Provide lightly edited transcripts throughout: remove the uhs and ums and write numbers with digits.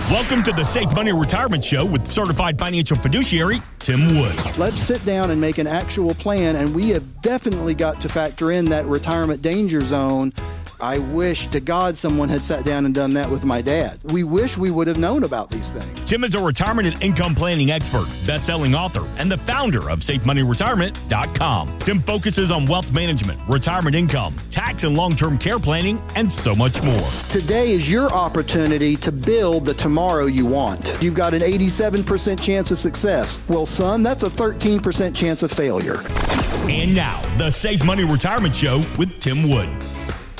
Welcome to the Safe Money Retirement Show with certified financial fiduciary Tim Wood. Let's sit down and make an actual plan, and we have definitely got to factor in that retirement danger zone. I wish to God someone had sat down and done that with my dad. We wish we would have known about these things. Tim is a retirement and income planning expert, best-selling author, and the founder of SafeMoneyRetirement.com. Tim focuses on wealth management, retirement income, tax and long-term care planning, and so much more. Today is your opportunity to build the tomorrow you want. You've got an 87% chance of success. Well, son, that's a 13% chance of failure. And now, the Safe Money Retirement Show with Tim Wood.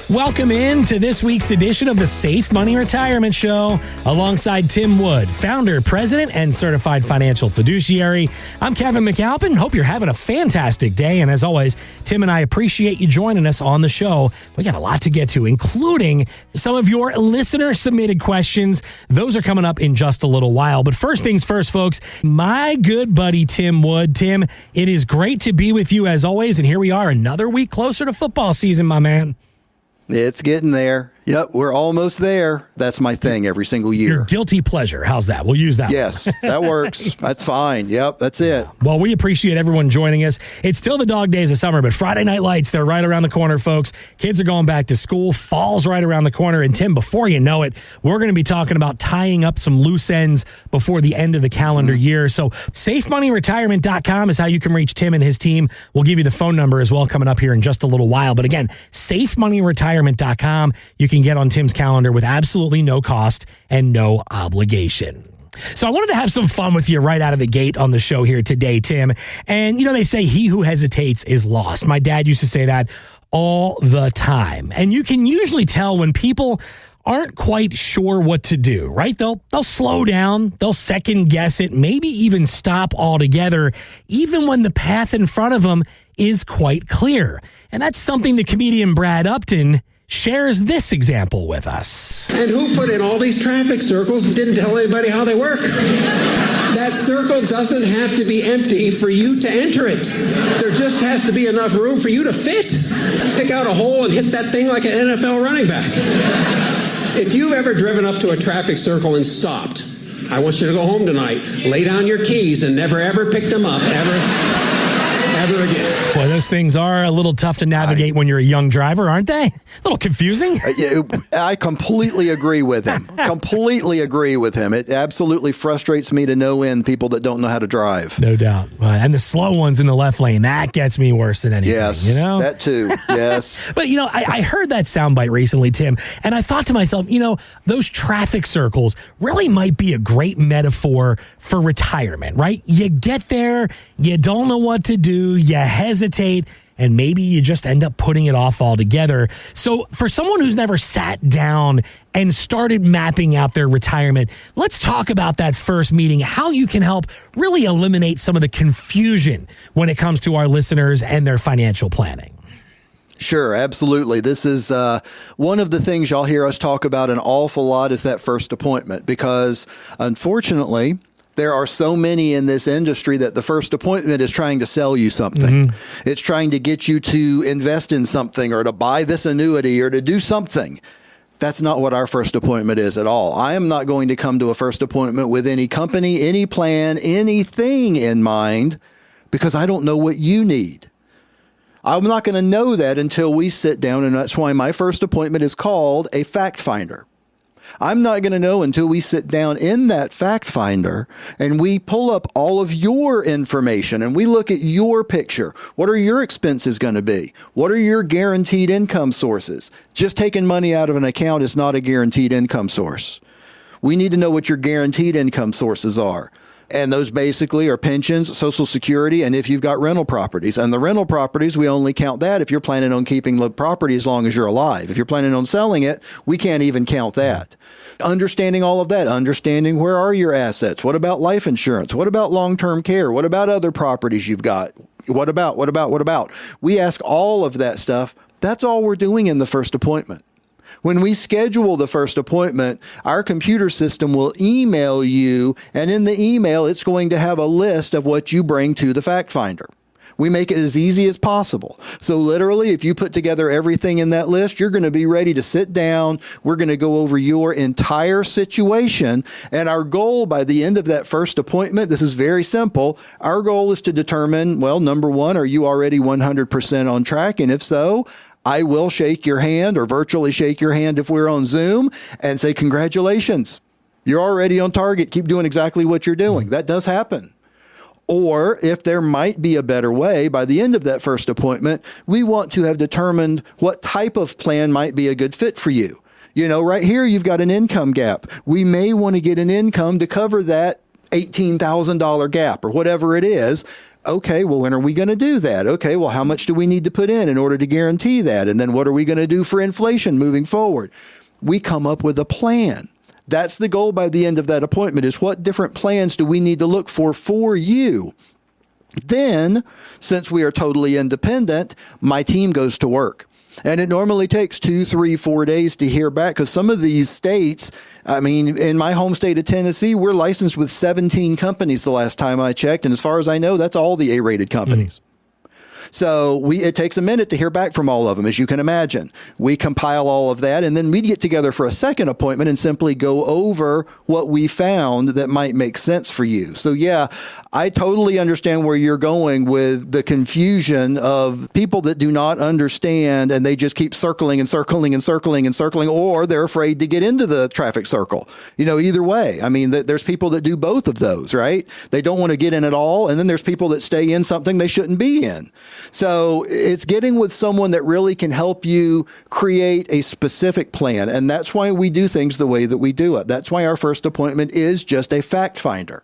Welcome in to this week's edition of the Safe Money Retirement Show alongside Tim Wood, founder, president, and certified financial fiduciary. I'm Kevin McAlpin. Hope you're having a fantastic day. And as always, Tim and I appreciate you joining us on the show. We got a lot to get to, including some of your listener-submitted questions. Those are coming up in just a little while. But first things first, folks, my good buddy Tim Wood. Tim, it is great to be with you as always. And here we are, another week closer to football season, my man. It's getting there. Yep, we're almost there. That's my thing every single year. Your guilty pleasure. How's that? We'll use that. Yes, that works. That's fine. Yep, that's it. Well, we appreciate everyone joining us. It's still the dog days of summer, but Friday Night Lights, they're right around the corner, folks. Kids are going back to school. Fall's right around the corner. And Tim, before you know it, we're going to be talking about tying up some loose ends before the end of the calendar year. So SafeMoneyRetirement.com is how you can reach Tim and his team. We'll give you the phone number as well coming up here in just a little while. But again, SafeMoneyRetirement.com. You can get on Tim's calendar with absolutely no cost and no obligation. So I wanted to have some fun with you right out of the gate on the show here today, Tim. And, you know, they say he who hesitates is lost. My dad used to say that all the time. And you can usually tell when people aren't quite sure what to do, right? They'll slow down, they'll second guess it, maybe even stop altogether, even when the path in front of them is quite clear. And that's something the comedian Brad Upton shares this example with us. And who put in all these traffic circles and didn't tell anybody how they work? That circle doesn't have to be empty for you to enter it. There just has to be enough room for you to fit. Pick out a hole and hit that thing like an NFL running back. If you've ever driven up to a traffic circle and stopped, I want you to go home tonight, lay down your keys, and never ever pick them up, ever again. Boy, those things are a little tough to navigate when you're a young driver, aren't they? A little confusing. I completely agree with him. Completely agree with him. It absolutely frustrates me to no end people that don't know how to drive. No doubt. And the slow ones in the left lane, that gets me worse than anything. Yes, you know? that too. Yes. But, you know, I heard that soundbite recently, Tim, and I thought to myself, you know, those traffic circles really might be a great metaphor for retirement, right? You get there, you don't know what to do, you hesitate, and maybe you just end up putting it off altogether. So for someone who's never sat down and started mapping out their retirement, let's talk about that first meeting, how you can help really eliminate some of the confusion when it comes to our listeners and their financial planning. Sure, absolutely. This is one of the things y'all hear us talk about an awful lot is that first appointment, because unfortunately, there are so many in this industry that the first appointment is trying to sell you something. Mm-hmm. It's trying to get you to invest in something or to buy this annuity or to do something. That's not what our first appointment is at all. I am not going to come to a first appointment with any company, any plan, anything in mind, because I don't know what you need. I'm not going to know that until we sit down, and that's why my first appointment is called a fact finder. I'm not going to know until we sit down in that fact finder and we pull up all of your information and we look at your picture. What are your expenses going to be? What are your guaranteed income sources? Just taking money out of an account is not a guaranteed income source. We need to know what your guaranteed income sources are. And those basically are pensions, Social Security, and if you've got rental properties. And the rental properties, we only count that if you're planning on keeping the property as long as you're alive. If you're planning on selling it, we can't even count that. Understanding all of that, understanding where are your assets? What about life insurance? What about long-term care? What about other properties you've got? What about? We ask all of that stuff. That's all we're doing in the first appointment. When we schedule the first appointment, our computer system will email you, and in the email, it's going to have a list of what you bring to the fact finder. We make it as easy as possible. So literally, if you put together everything in that list, you're going to be ready to sit down. We're going to go over your entire situation. And our goal by the end of that first appointment, this is very simple. Our goal is to determine, well, number one, are you already 100% on track? And if so, I will shake your hand or virtually shake your hand if we're on Zoom and say, congratulations, you're already on target. Keep doing exactly what you're doing. That does happen. Or if there might be a better way, by the end of that first appointment, we want to have determined what type of plan might be a good fit for you. You know, right here, you've got an income gap. We may want to get an income to cover that $18,000 gap or whatever it is. Okay, well, when are we going to do that? Okay, well, how much do we need to put in order to guarantee that? And then what are we going to do for inflation moving forward? We come up with a plan. That's the goal by the end of that appointment, is what different plans do we need to look for you? Then, since we are totally independent, my team goes to work. And it normally takes 2, 3, 4 days to hear back, because some of these states, I mean, in my home state of Tennessee, we're licensed with 17 companies the last time I checked. And as far as I know, that's all the A-rated companies. So it takes a minute to hear back from all of them, as you can imagine. We compile all of that, and then we get together for a second appointment and simply go over what we found that might make sense for you. So yeah, I totally understand where you're going with the confusion of people that do not understand, and they just keep circling and circling and circling and circling, or they're afraid to get into the traffic circle. You know, either way. I mean, there's people that do both of those, right? They don't want to get in at all, and then there's people that stay in something they shouldn't be in. So it's getting with someone that really can help you create a specific plan. And that's why we do things the way that we do it. That's why our first appointment is just a fact finder.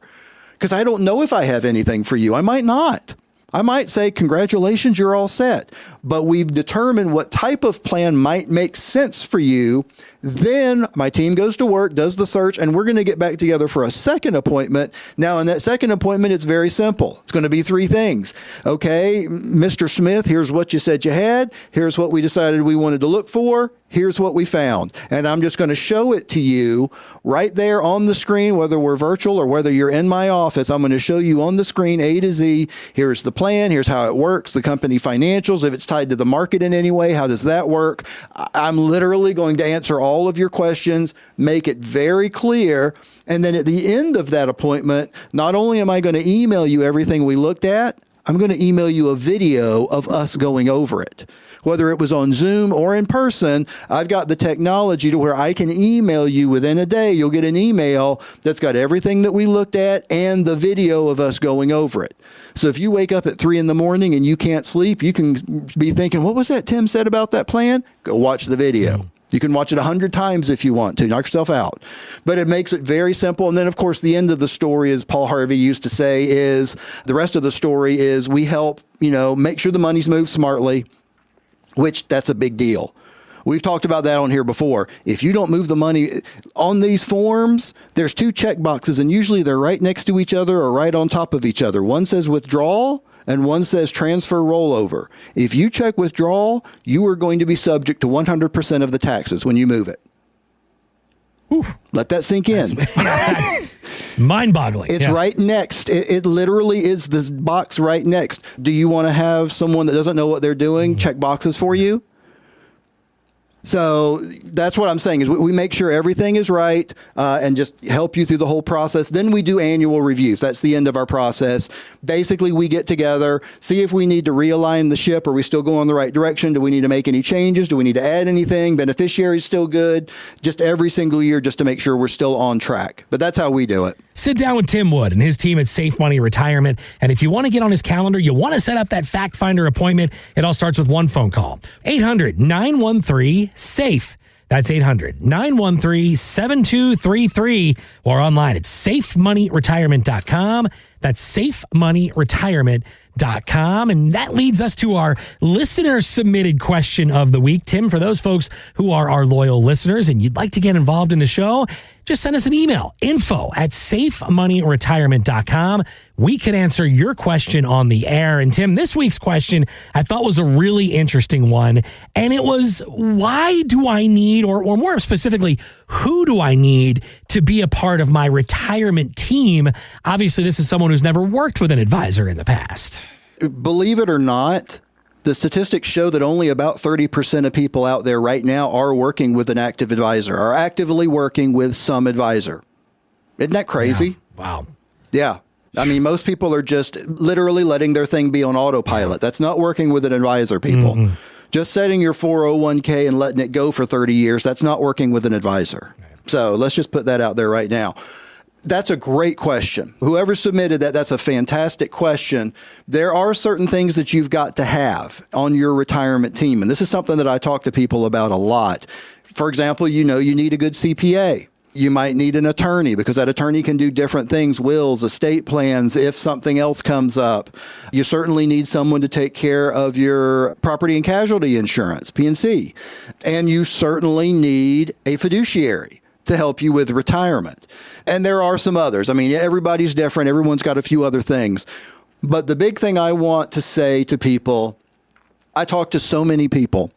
Because I don't know if I have anything for you. I might not. I might say, congratulations, you're all set. But we've determined what type of plan might make sense for you. Then my team goes to work, does the search, and we're going to get back together for a second appointment. Now, in that second appointment, it's very simple. It's going to be 3 things. Okay, Mr. Smith, here's what you said you had. Here's what we decided we wanted to look for. Here's what we found. And I'm just going to show it to you right there on the screen, whether we're virtual or whether you're in my office. I'm going to show you on the screen A to Z. Here's the plan. Here's how it works. The company financials, if it's tied to the market in any way, how does that work? I'm literally going to answer all of your questions, make it very clear. And then at the end of that appointment, not only am I going to email you everything we looked at, I'm going to email you a video of us going over it. Whether it was on Zoom or in person, I've got the technology to where I can email you within a day. You'll get an email that's got everything that we looked at and the video of us going over it. So if you wake up at 3 a.m. and you can't sleep, you can be thinking, what was that Tim said about that plan? Go watch the video. You can watch it 100 times if you want to. Knock yourself out. But it makes it very simple. And then, of course, the end of the story, as Paul Harvey used to say, is the rest of the story is we help, make sure the money's moved smartly, which that's a big deal. We've talked about that on here before. If you don't move the money on these forms, there's 2 check boxes, and usually they're right next to each other or right on top of each other. One says withdrawal and one says transfer rollover. If you check withdrawal, you are going to be subject to 100% of the taxes when you move it. Oof. Let that sink in. That's mind-boggling. It's right next. It literally is this box right next. Do you want to have someone that doesn't know what they're doing check boxes for you? So that's what I'm saying is we make sure everything is right and just help you through the whole process. Then we do annual reviews. That's the end of our process. Basically, we get together, see if we need to realign the ship. Are we still going the right direction? Do we need to make any changes? Do we need to add anything? Beneficiaries still good? Just every single year just to make sure we're still on track. But that's how we do it. Sit down with Tim Wood and his team at Safe Money Retirement. And if you want to get on his calendar, you want to set up that fact finder appointment, it all starts with one phone call. 800-913-SAFE. That's 800-913-7233 or online at safemoneyretirement.com. That's safemoneyretirement.com. And that leads us to our listener submitted question of the week. Tim, for those folks who are our loyal listeners and you'd like to get involved in the show, just send us an email, info@safemoneyretirement.com. We can answer your question on the air. And Tim, this week's question I thought was a really interesting one. And it was, why do I need, or more specifically, who do I need to be a part of my retirement team? Obviously, this is someone who's never worked with an advisor in the past. believe it or not, the statistics show that only about 30% of people out there right now are working with an active advisor, are actively working with some advisor. Isn't that crazy? Yeah. Wow. Yeah. I mean, most people are just literally letting their thing be on autopilot. That's not working with an advisor, people. Mm-hmm. Just setting your 401k and letting it go for 30 years, that's not working with an advisor. So let's just put that out there right now. That's a great question. Whoever submitted that, that's a fantastic question. There are certain things that you've got to have on your retirement team. And this is something that I talk to people about a lot. For example, you need a good CPA. You might need an attorney because that attorney can do different things, wills, estate plans, if something else comes up. You certainly need someone to take care of your property and casualty insurance, P&C. And you certainly need a fiduciary to help you with retirement. And there are some others. I mean, everybody's different. Everyone's got a few other things. But the big thing I want to say to people, I talk to so many people.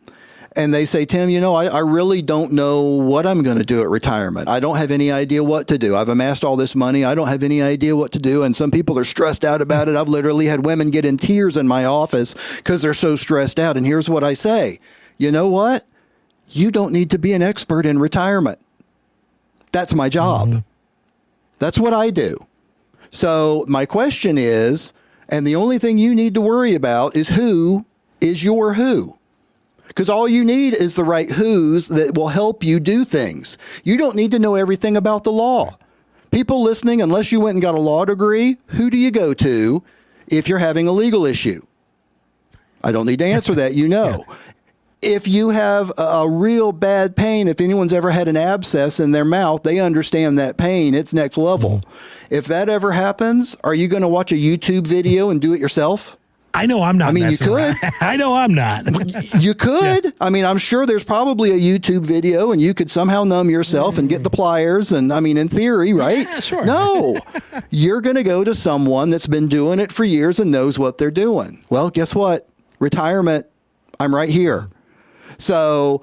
And they say, Tim, I really don't know what I'm going to do at retirement. I don't have any idea what to do. I've amassed all this money. I don't have any idea what to do. And some people are stressed out about it. I've literally had women get in tears in my office because they're so stressed out. And here's what I say. You know what? You don't need to be an expert in retirement. That's my job. Mm-hmm. That's what I do. So my question is, and the only thing you need to worry about is who is your who. Because all you need is the right who's that will help you do things. You don't need to know everything about the law. People listening, unless you went and got a law degree, who do you go to if you're having a legal issue? I don't need to answer that, If you have a real bad pain, if anyone's ever had an abscess in their mouth, they understand that pain. It's next level. Mm-hmm. If that ever happens, are you going to watch a YouTube video and do it yourself? I know I'm not. I mean, you could. I know I'm not. You could. Yeah. I mean, I'm sure there's probably a YouTube video and you could somehow numb yourself and get the pliers. And I mean, in theory, right? Yeah, sure. No, you're going to go to someone that's been doing it for years and knows what they're doing. Well, guess what? Retirement, I'm right here. So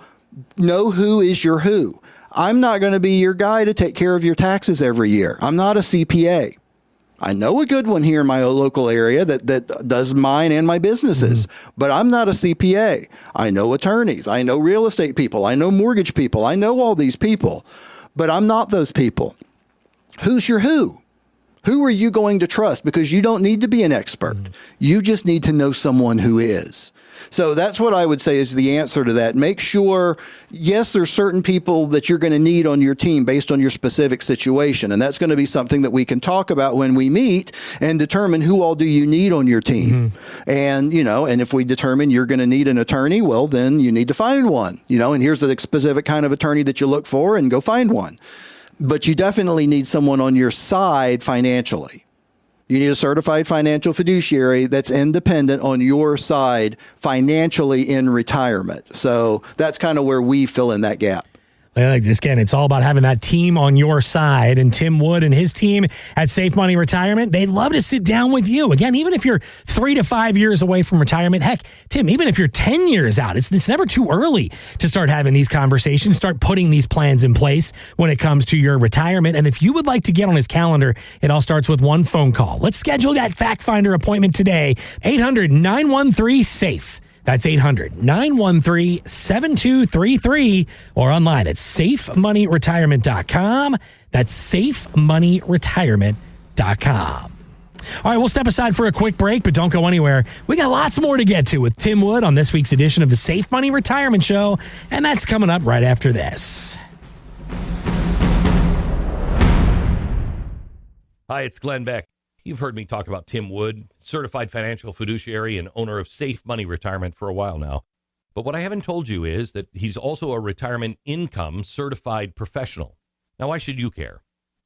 know who is your who. I'm not going to be your guy to take care of your taxes every year. I'm not a CPA. I know a good one here in my local area that does mine and my businesses, but I'm not a CPA. I know attorneys. I know real estate people. I know mortgage people. I know all these people, but I'm not those people. Who's your who? Who are you going to trust? Because you don't need to be an expert. You just need to know someone who is. So that's what I would say is the answer to that. Make sure, yes, there's certain people that you're going to need on your team based on your specific situation. And that's going to be something that we can talk about when we meet and determine who all do you need on your team. Mm-hmm. And, and if we determine you're going to need an attorney, well, then you need to find one, and here's the specific kind of attorney that you look for and go find one. But you definitely need someone on your side financially. You need a certified financial fiduciary that's independent on your side financially in retirement. So that's kind of where we fill in that gap. Like this, again, it's all about having that team on your side. And Tim Wood and his team at Safe Money Retirement, they'd love to sit down with you. Again, even if you're 3 to 5 years away from retirement, heck, Tim, even if you're 10 years out, it's never too early to start having these conversations, start putting these plans in place when it comes to your retirement. And if you would like to get on his calendar, it all starts with one phone call. Let's schedule that Fact Finder appointment today. 800-913-SAFE. That's 800-913-7233 or online at safemoneyretirement.com. That's safemoneyretirement.com. All right, we'll step aside for a quick break, but don't go anywhere. We got lots more to get to with Tim Wood on this week's edition of the Safe Money Retirement Show, and that's coming up right after this. Hi, it's Glenn Beck. You've heard me talk about Tim Wood, certified financial fiduciary and owner of Safe Money Retirement for a while now. But what I haven't told you is that he's also a retirement income certified professional. Now, why should you care?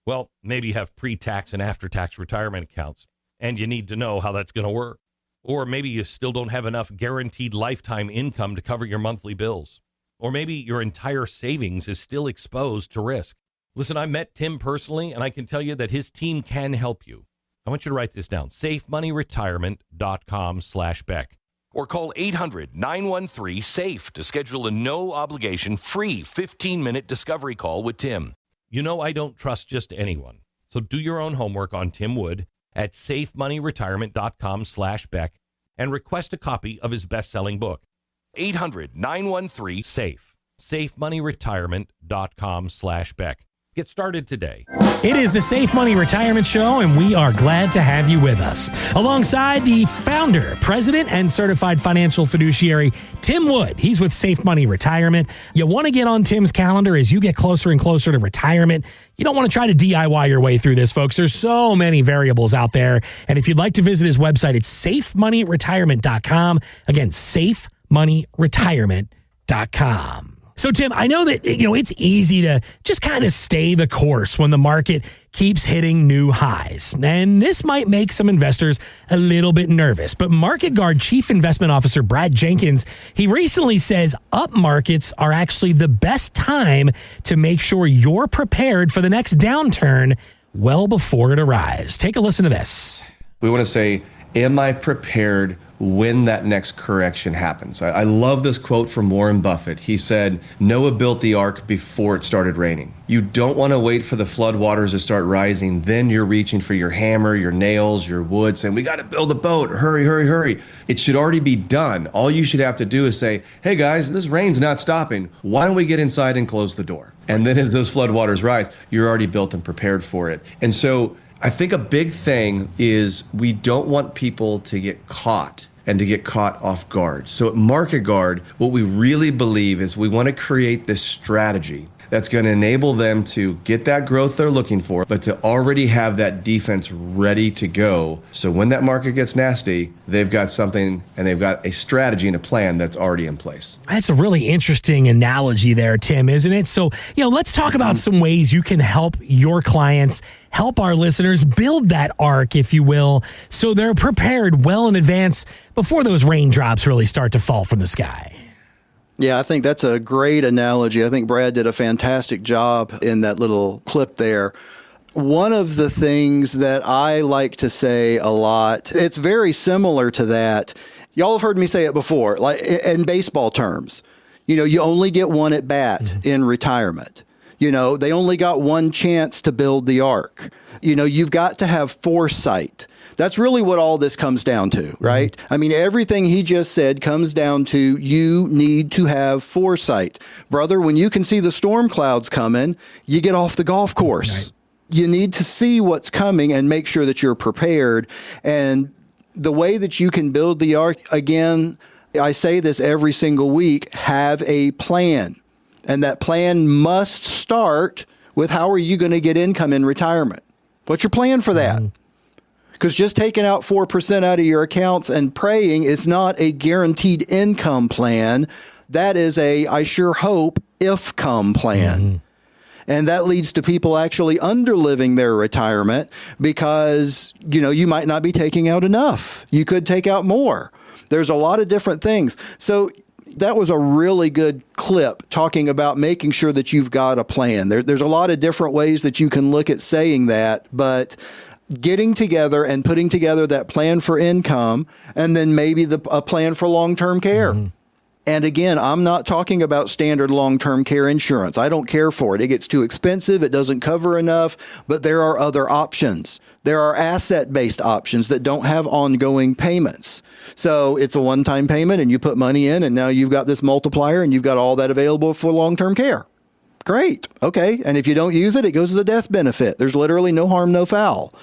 Well, maybe you have pre-tax and after-tax retirement accounts, and you need to know how that's going to work. Or maybe you still don't have enough guaranteed lifetime income to cover your monthly bills. Or maybe your entire savings is still exposed to risk. Listen, I met Tim personally, and I can tell you that his team can help you. I want you to write this down, safemoneyretirement.com/Beck. Or call 800-913-SAFE to schedule a no-obligation, free 15-minute discovery call with Tim. You know I don't trust just anyone. So do your own homework on Tim Wood at safemoneyretirement.com/Beck and request a copy of his best-selling book. 800-913-SAFE. SafeMoneyRetirement.com/Beck. Get started today. It is the Safe Money Retirement Show, and we are glad to have you with us. Alongside the founder, president, and certified financial fiduciary, Tim Wood. He's with Safe Money Retirement. You want to get on Tim's calendar as you get closer and closer to retirement. You don't want to try to DIY your way through this, folks. There's so many variables out there. And if you'd like to visit his website, it's SafeMoneyRetirement.com. Again, SafeMoneyRetirement.com. So, Tim, I know that, it's easy to just kind of stay the course when the market keeps hitting new highs. And this might make some investors a little bit nervous. But Market Guard Chief Investment Officer Brad Jenkins, he recently says up markets are actually the best time to make sure you're prepared for the next downturn well before it arrives. Take a listen to this. We want to say, am I prepared when that next correction happens? I love this quote from Warren Buffett. He said, Noah built the ark before it started raining. You don't want to wait for the floodwaters to start rising. Then you're reaching for your hammer, your nails, your wood, saying, we got to build a boat. Hurry, hurry, hurry. It should already be done. All you should have to do is say, hey guys, this rain's not stopping. Why don't we get inside and close the door? And then as those floodwaters rise, you're already built and prepared for it. And so I think a big thing is we don't want people to get caught and to get caught off guard. So at Market Guard, what we really believe is we want to create this strategy that's going to enable them to get that growth they're looking for, but to already have that defense ready to go. So when that market gets nasty, they've got something and they've got a strategy and a plan that's already in place. That's a really interesting analogy there, Tim, isn't it? So, let's talk about some ways you can help your clients, help our listeners build that ark, if you will, so they're prepared well in advance before those raindrops really start to fall from the sky. Yeah, I think that's a great analogy. I think Brad did a fantastic job in that little clip there. One of the things that I like to say a lot, it's very similar to that. Y'all have heard me say it before, like in baseball terms. You only get one at bat in retirement. They only got one chance to build the ark. You've got to have foresight. That's really what all this comes down to, right? I mean, everything he just said comes down to you need to have foresight. Brother, when you can see the storm clouds coming, you get off the golf course. Right. You need to see what's coming and make sure that you're prepared. And the way that you can build the ark, again, I say this every single week, have a plan. And that plan must start with how are you going to get income in retirement? What's your plan for that? Because just taking out 4% out of your accounts and praying is not a guaranteed income plan. That is I sure hope, if-come plan. And that leads to people actually underliving their retirement because, you might not be taking out enough. You could take out more. There's a lot of different things. So that was a really good clip talking about making sure that you've got a plan. There's a lot of different ways that you can look at saying that, but getting together and putting together that plan for income and then maybe a plan for long-term care. And again, I'm not talking about standard long-term care insurance. I don't care for it. It gets too expensive. It doesn't cover enough, but there are other options. There are asset-based options that don't have ongoing payments. So it's a one-time payment and you put money in and now you've got this multiplier and you've got all that available for long-term care. Great. Okay. And if you don't use it, it goes to the death benefit. There's literally no harm, no foul.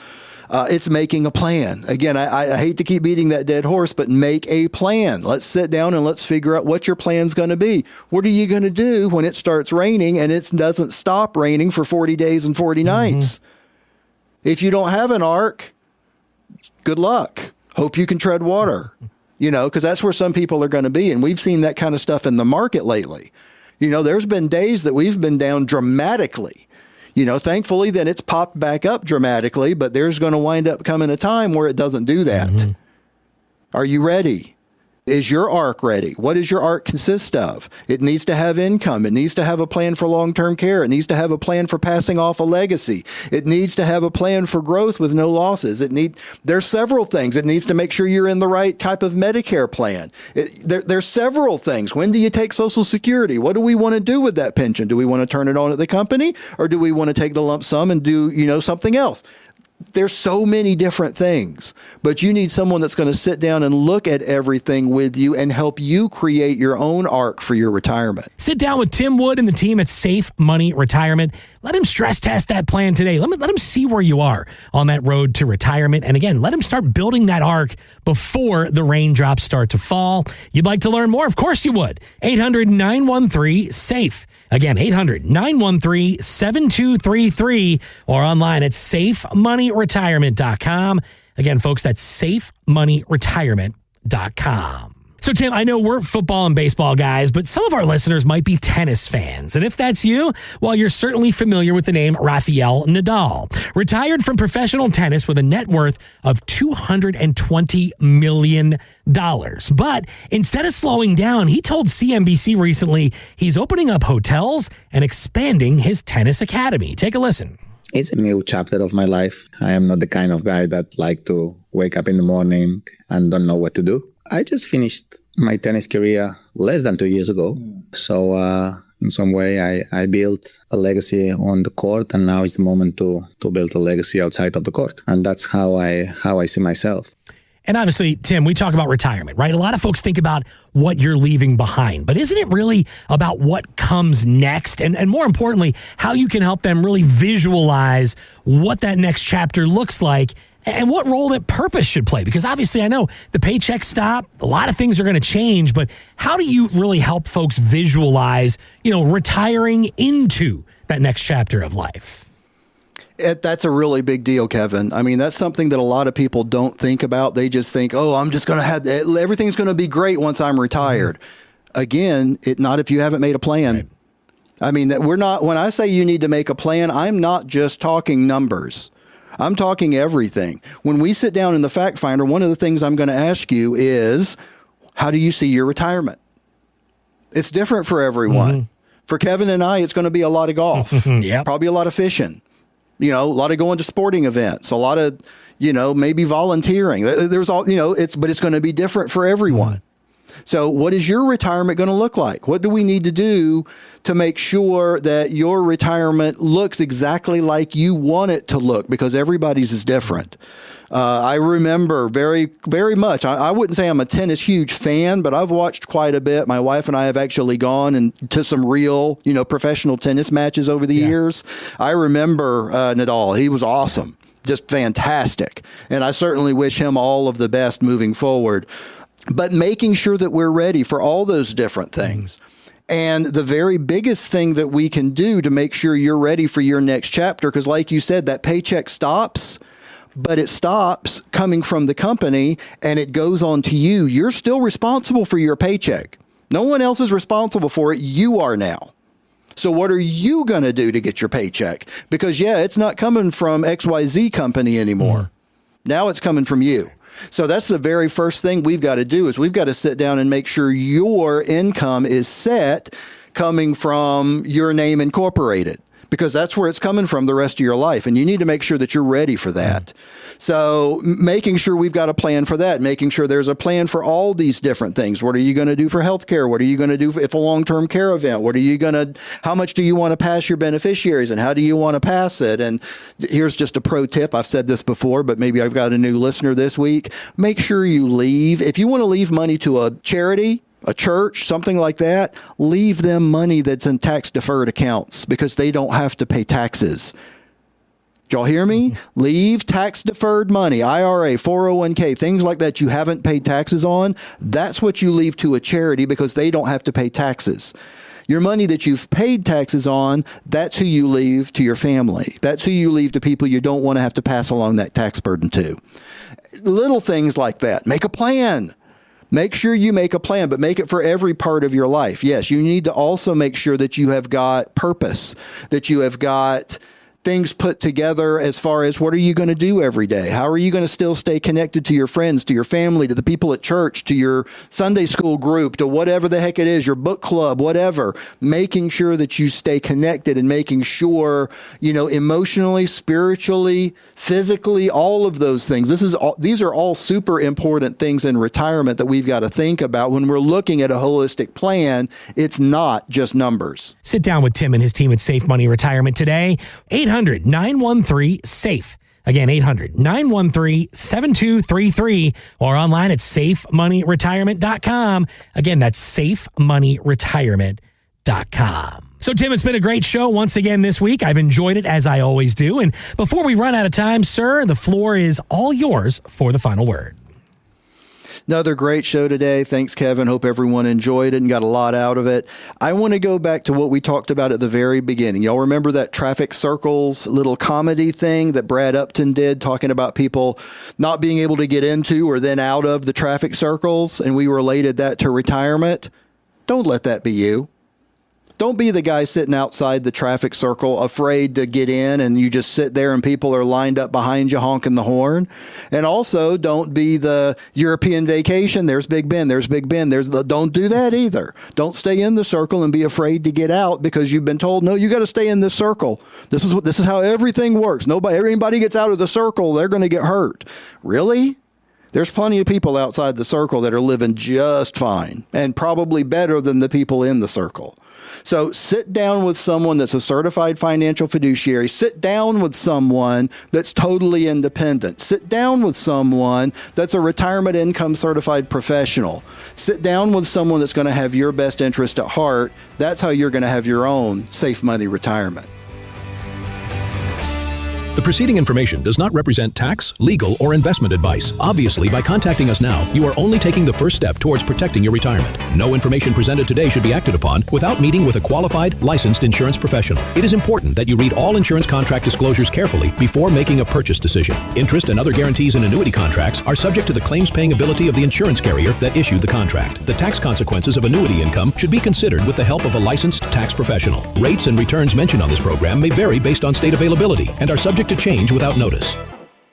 It's making a plan. Again, I hate to keep beating that dead horse, but make a plan. Let's sit down and let's figure out what your plan's going to be. What are you going to do when it starts raining and it doesn't stop raining for 40 days and 40 nights? If you don't have an ark, good luck. Hope you can tread water, because that's where some people are going to be. And we've seen that kind of stuff in the market lately. There's been days that we've been down dramatically. Thankfully, then it's popped back up dramatically, but there's going to wind up coming a time where it doesn't do that. Are you ready? Is your ark ready? What does your ark consist of? It needs to have income. It needs to have a plan for long-term care. It needs to have a plan for passing off a legacy. It needs to have a plan for growth with no losses. There's several things. It needs to make sure you're in the right type of Medicare plan. There's several things. When do you take Social Security? What do we want to do with that pension? Do we want to turn it on at the company or do we want to take the lump sum and do, something else? There's so many different things, but you need someone that's going to sit down and look at everything with you and help you create your own arc for your retirement. Sit down with Tim Wood and the team at Safe Money Retirement. Let him stress test that plan today. Let him see where you are on that road to retirement. And again, let him start building that arc before the raindrops start to fall. You'd like to learn more? Of course you would. 800-913-SAFE. Again, 800-913-7233 or online at safemoneyretirement.com. Again, folks, that's safemoneyretirement.com. So, Tim, I know we're football and baseball guys, but some of our listeners might be tennis fans. And if that's you, well, you're certainly familiar with the name Rafael Nadal. Retired from professional tennis with a net worth of $220 million. But instead of slowing down, he told CNBC recently he's opening up hotels and expanding his tennis academy. Take a listen. It's a new chapter of my life. I am not the kind of guy that like to wake up in the morning and don't know what to do. I just finished my tennis career less than 2 years ago. So in some way, I built a legacy on the court, and now is the moment to build a legacy outside of the court. And that's how I see myself. And obviously, Tim, we talk about retirement, right? A lot of folks think about what you're leaving behind, but isn't it really about what comes next? And more importantly, how you can help them really visualize what that next chapter looks like and what role that purpose should play. Because obviously, I know the paychecks stop, a lot of things are going to change, but how do you really help folks visualize, retiring into that next chapter of life? That's a really big deal, Kevin. I mean, that's something that a lot of people don't think about. They just think, I'm just going to have, everything's going to be great once I'm retired. Again, not if you haven't made a plan. Right. I mean, when I say you need to make a plan, I'm not just talking numbers. I'm talking everything. When we sit down in the Fact Finder, one of the things I'm going to ask you is, how do you see your retirement? It's different for everyone. Mm-hmm. For Kevin and I, it's going to be a lot of golf, probably a lot of fishing, a lot of going to sporting events, a lot of, maybe volunteering. There's all, but it's going to be different for everyone. So what is your retirement going to look like? What do we need to do to make sure that your retirement looks exactly like you want it to look? Because everybody's is different. I remember very, very much. I wouldn't say I'm a tennis huge fan, but I've watched quite a bit. My wife and I have actually gone to some real, professional tennis matches over the years. I remember Nadal. He was awesome, just fantastic. And I certainly wish him all of the best moving forward. But making sure that we're ready for all those different things. And the very biggest thing that we can do to make sure you're ready for your next chapter, because like you said, that paycheck stops, but it stops coming from the company and it goes on to you. You're still responsible for your paycheck. No one else is responsible for it. You are now. So what are you going to do to get your paycheck? Because, it's not coming from XYZ company anymore. Now it's coming from you. So that's the very first thing we've got to do is we've got to sit down and make sure your income is set coming from your name incorporated, because that's where it's coming from the rest of your life. And you need to make sure that you're ready for that. So making sure we've got a plan for that, making sure there's a plan for all these different things. What are you going to do for healthcare? What are you going to do if a long-term care event? How much do you want to pass your beneficiaries and how do you want to pass it? And here's just a pro tip. I've said this before, but maybe I've got a new listener this week. Make sure you leave. If you want to leave money to a charity, a church, something like that, leave them money that's in tax-deferred accounts because they don't have to pay taxes. Did y'all hear me? Leave tax-deferred money, IRA, 401k, things like that you haven't paid taxes on. That's what you leave to a charity because they don't have to pay taxes. Your money that you've paid taxes on, that's who you leave to your family. That's who you leave to people you don't want to have to pass along that tax burden to. Little things like that. Make a plan. Make sure you make a plan, but make it for every part of your life. Yes, you need to also make sure that you have got purpose, that you have got things put together as far as what are you going to do every day? How are you going to still stay connected to your friends, to your family, to the people at church, to your Sunday school group, to whatever the heck it is, your book club, whatever. Making sure that you stay connected and making sure, emotionally, spiritually, physically, all of those things. These are all super important things in retirement that we've got to think about when we're looking at a holistic plan. It's not just numbers. Sit down with Tim and his team at Safe Money Retirement today. 800-913-SAFE. Again, 800-913-7233 or online at safemoneyretirement.com. Again, that's safemoneyretirement.com. So, Tim, it's been a great show once again this week. I've enjoyed it as I always do. And before we run out of time, sir, the floor is all yours for the final word. Another great show today. Thanks, Kevin. Hope everyone enjoyed it and got a lot out of it. I want to go back to what we talked about at the very beginning. Y'all remember that traffic circles little comedy thing that Brad Upton did, talking about people not being able to get into or then out of the traffic circles, and we related that to retirement? Don't let that be you. Don't be the guy sitting outside the traffic circle afraid to get in and you just sit there and people are lined up behind you honking the horn. And also don't be the European vacation. There's Big Ben. There's Big Ben. Don't do that either. Don't stay in the circle and be afraid to get out because you've been told, no, you got to stay in this circle. This is how everything works. Everybody gets out of the circle, they're going to get hurt. Really? There's plenty of people outside the circle that are living just fine and probably better than the people in the circle. So sit down with someone that's a certified financial fiduciary. Sit down with someone that's totally independent. Sit down with someone that's a retirement income certified professional. Sit down with someone that's going to have your best interest at heart. That's how you're going to have your own safe money retirement. The preceding information does not represent tax, legal, or investment advice. Obviously, by contacting us now, you are only taking the first step towards protecting your retirement. No information presented today should be acted upon without meeting with a qualified, licensed insurance professional. It is important that you read all insurance contract disclosures carefully before making a purchase decision. Interest and other guarantees in annuity contracts are subject to the claims-paying ability of the insurance carrier that issued the contract. The tax consequences of annuity income should be considered with the help of a licensed tax professional. Rates and returns mentioned on this program may vary based on state availability and are subject to change without notice.